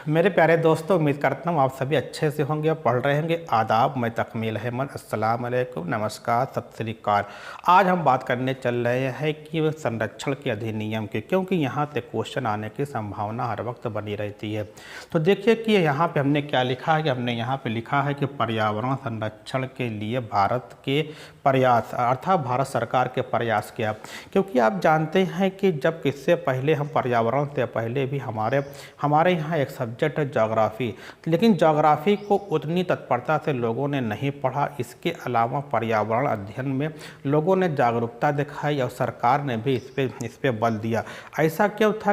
मेरे प्यारे दोस्तों, उम्मीद करता हूँ आप सभी अच्छे से होंगे और पढ़ रहे होंगे। आदाब, मैं तकमील अहमद। अस्सलाम वालेकुम, नमस्कार, सत श्री अकाल। आज हम बात करने चल रहे हैं कि संरक्षण के अधिनियम की, क्योंकि यहाँ से क्वेश्चन आने की संभावना हर वक्त बनी रहती है। तो देखिए कि यहाँ पे हमने क्या लिखा है कि हमने यहाँ पे लिखा है कि पर्यावरण संरक्षण के लिए भारत के प्रयास, अर्थात भारत सरकार के प्रयास क्या। क्योंकि आप जानते हैं कि जब इससे पहले हम पर्यावरण से पहले भी हमारे यहाँ एक सब्जेक्ट है ज्योग्राफी, लेकिन ज्योग्राफी को उतनी तत्परता से लोगों ने नहीं पढ़ा। इसके अलावा पर्यावरण अध्ययन में लोगों ने जागरूकता दिखाई और सरकार ने भी इस पे बल दिया। ऐसा क्यों था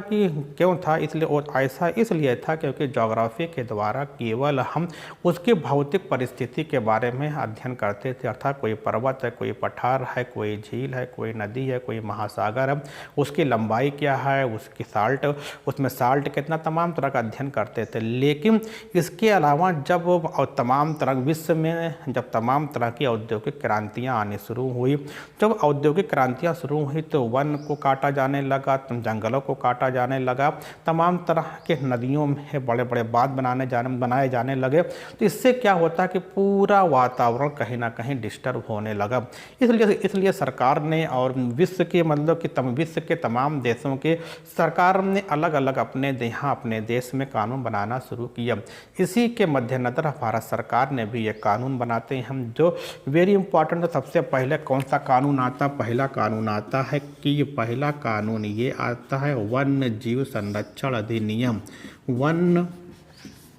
इसलिए ऐसा इसलिए था क्योंकि ज्योग्राफी के द्वारा केवल हम उसकी भौतिक परिस्थिति के बारे में अध्ययन करते थे, अर्थात कोई पर्वत है, कोई पठार है, कोई झील है, कोई नदी है, कोई महासागर है, उसकी लंबाई क्या है, उसकी उसमें साल्ट कितना, तमाम तरह का अध्ययन करते थे। लेकिन इसके अलावा जब तमाम तरह विश्व में जब तमाम तरह की औद्योगिक क्रांतियां आनी शुरू हुई, जब औद्योगिक क्रांतियां शुरू हुई तो वन को काटा जाने लगा, जंगलों को काटा जाने लगा, तमाम तरह के नदियों में बड़े बड़े बांध बनाए जाने लगे। तो इससे क्या होता है कि पूरा वातावरण कहीं ना कहीं डिस्टर्ब होने लगा। इसलिए सरकार ने और विश्व के विश्व के तमाम देशों के सरकार ने अलग अलग अपने देश में कानून बनाना शुरू किया। इसी के मद्देनज़र भारत सरकार ने भी ये कानून बनाते हैं हम, जो वेरी इंपॉर्टेंट। सबसे पहले कौन सा कानून आता, पहला कानून आता है कि पहला कानून ये आता है वन्य जीव संरक्षण अधिनियम। वन्य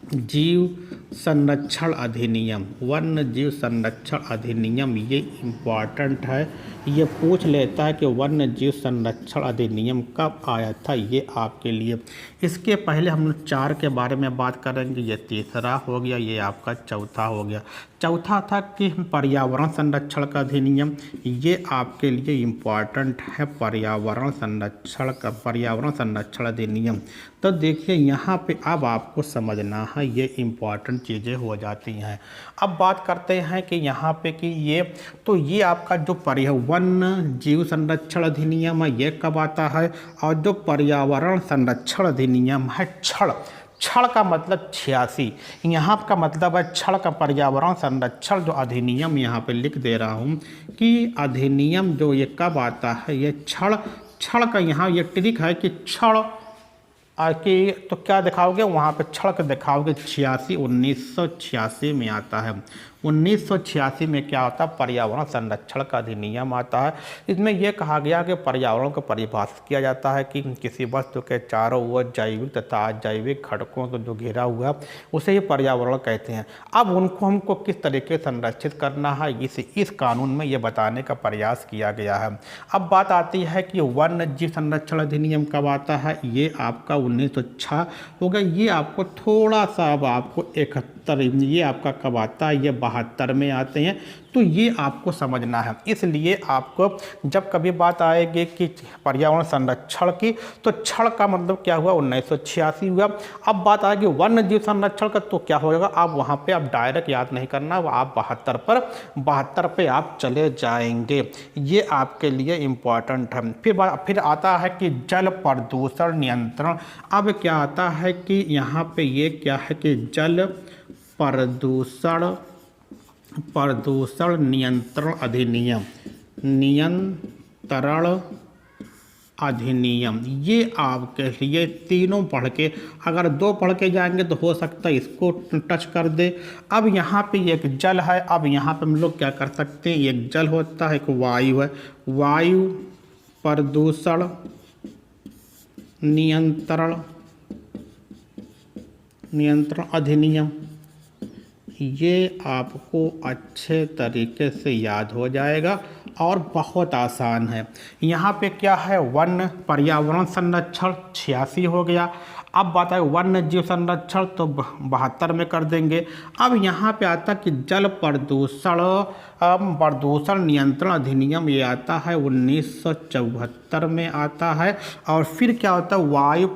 जीव संरक्षण अधिनियम, वन्य जीव संरक्षण अधिनियम, ये इम्पॉर्टेंट है। ये पूछ लेता है कि वन्य जीव संरक्षण अधिनियम कब आया था, ये आपके लिए। इसके पहले हम लोग 4 के बारे में बात करेंगे, ये तीसरा हो गया, ये आपका चौथा हो गया। चौथा था कि पर्यावरण संरक्षण का अधिनियम, ये आपके लिए इम्पॉर्टेंट है, पर्यावरण संरक्षण अधिनियम। तो देखिए यहाँ पे अब आपको समझना है, ये इम्पॉर्टेंट चीज़ें हो जाती हैं। अब बात करते हैं कि यहाँ पे कि ये आपका जो वन्य जीव संरक्षण अधिनियम है ये कब आता है, और जो पर्यावरण संरक्षण अधिनियम है क्षण का मतलब 86, यहाँ का मतलब है क्षण का पर्यावरण संरक्षण जो अधिनियम, यहाँ पे लिख दे रहा हूँ कि अधिनियम जो ये कब आता है, ये क्षण का यहाँ ये ट्रिक है कि क्षण कि तो क्या दिखाओगे वहाँ पे क्षण का दिखाओगे 1986 में आता है। 1986 में क्या होता है, पर्यावरण संरक्षण का अधिनियम आता है। इसमें यह कहा गया कि पर्यावरण को परिभाषित किया जाता है कि किसी वस्तु के चारों ओर जैविक तथा अजैविक घटकों को जो घेरा हुआ है उसे ही पर्यावरण कहते हैं। अब उनको हमको किस तरीके से संरक्षित करना है, इस कानून में ये बताने का प्रयास किया गया है। अब बात आती है कि वन्य जीव संरक्षण अधिनियम कब आता है, ये आपका 1906 हो गया। ये आपको थोड़ा सा अब आपको 71, ये आपका कब आता है, ये 72 में आते हैं। तो ये आपको समझना है। इसलिए आपको जब कभी बात आएगी कि पर्यावरण संरक्षण की, तो क्षण का मतलब क्या हुआ, 1986 हुआ। अब बात आएगी वन्य जीव संरक्षण का, तो क्या होगा, आप वहाँ पे आप डायरेक्ट याद नहीं करना, आप 72 पे आप चले जाएंगे। ये आपके लिए इम्पॉर्टेंट है। फिर आता है कि जल प्रदूषण नियंत्रण। अब क्या आता है कि यहाँ पे ये क्या है कि जल प्रदूषण नियंत्रण अधिनियम, ये आपके लिए तीनों पढ़ के, अगर 2 पढ़ के जाएंगे तो हो सकता है इसको टच कर दे। अब यहाँ पे एक जल है, अब यहाँ पे हम लोग क्या कर सकते हैं, एक जल होता है, एक वायु है, वायु प्रदूषण नियंत्रण अधिनियम, ये आपको अच्छे तरीके से याद हो जाएगा और बहुत आसान है। यहाँ पे क्या है, वन्य पर्यावरण संरक्षण 86 हो गया। अब बात है वन्य जीव संरक्षण, तो 72 में कर देंगे। अब यहाँ पे आता कि जल प्रदूषण नियंत्रण अधिनियम, ये आता है 1974 में आता है। और फिर क्या होता है, वायु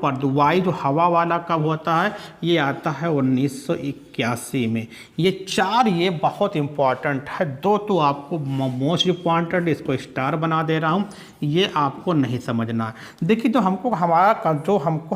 जो हवा वाला कब होता है, ये आता है 1981 में। ये 4 ये बहुत इंपॉर्टेंट है। 2 तो आपको मोस्ट इंपॉर्टेंट, इसको स्टार बना दे रहा हूँ, ये आपको नहीं समझना। देखिए जो हमको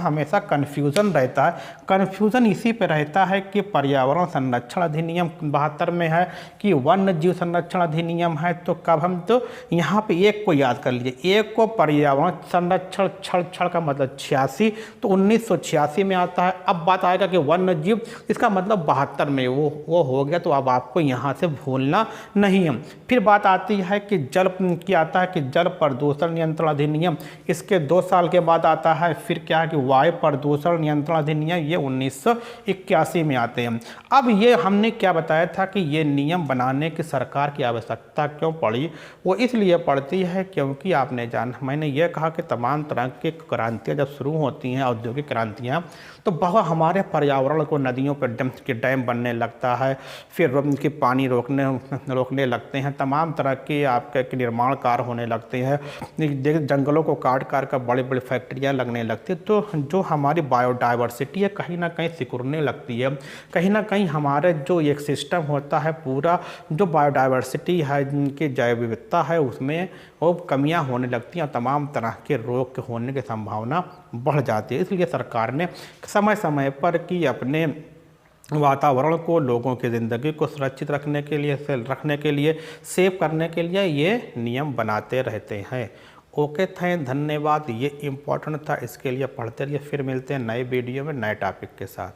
हमेशा कन्फ्यूज़न रहता है। कन्फ्यूज़न इसी पे रहता है कि पर्यावरण संरक्षण अधिनियम 72 में है कि वन्य जीव संरक्षण अधिनियम है, तो कब हम तो यहाँ पे एक को याद कर लीजिए। एक को पर्यावरण संरक्षण क्षण का मतलब 86, तो 1986 में आता है। अब बात आएगा कि वन्य जीव, इसका मतलब 72 में वो हो गया, तो अब आपको यहाँ से भूलना नहीं है। फिर बात आती है कि जल की आता है कि जल प्रदूषण नियंत्रण अधिनियम, इसके 2 साल के बाद आता है। फिर क्या है कि वायु प्रदूषण नियंत्रण अधिनियम, ये 1981 में आते हैं। अब ये हमने क्या बताया था कि ये नियम बनाने की सरकार की आवश्यकता क्यों पड़ी? वो इसलिए पड़ती है क्योंकि आपने जाना, मैंने ये कहा कि तमाम तरह की क्रांतियाँ जब शुरू होती हैं, औद्योगिक क्रांतियाँ, तो बहुत हमारे पर्यावरण को, नदियों पर डैम बनने लगता है, फिर उनके पानी रोकने लगते हैं, तमाम तरह के आपके निर्माण कार्य होने लगते हैं, जंगलों को काट कर बड़ी बड़ी फैक्ट्रियाँ लगने लगती हैं, तो जो हमारी बायोडाइवर्सिटी है कहीं ना कहीं सिकुड़ने लगती है। कहीं ना कहीं हमारे जो एक सिस्टम होता है, पूरा जो बायोडाइवर्सिटी है, जिनकी जैव विविधता है, उसमें वो कमियां होने लगती हैं और तमाम तरह के रोग के होने की संभावना बढ़ जाती है। इसलिए सरकार ने समय समय पर कि अपने वातावरण को, लोगों की ज़िंदगी को सुरक्षित रखने के लिए सेव करने के लिए ये नियम बनाते रहते हैं। ओके, धन्यवाद। ये इम्पोर्टेंट था, इसके लिए पढ़ते रहिए। फिर मिलते हैं नए वीडियो में नए टॉपिक के साथ।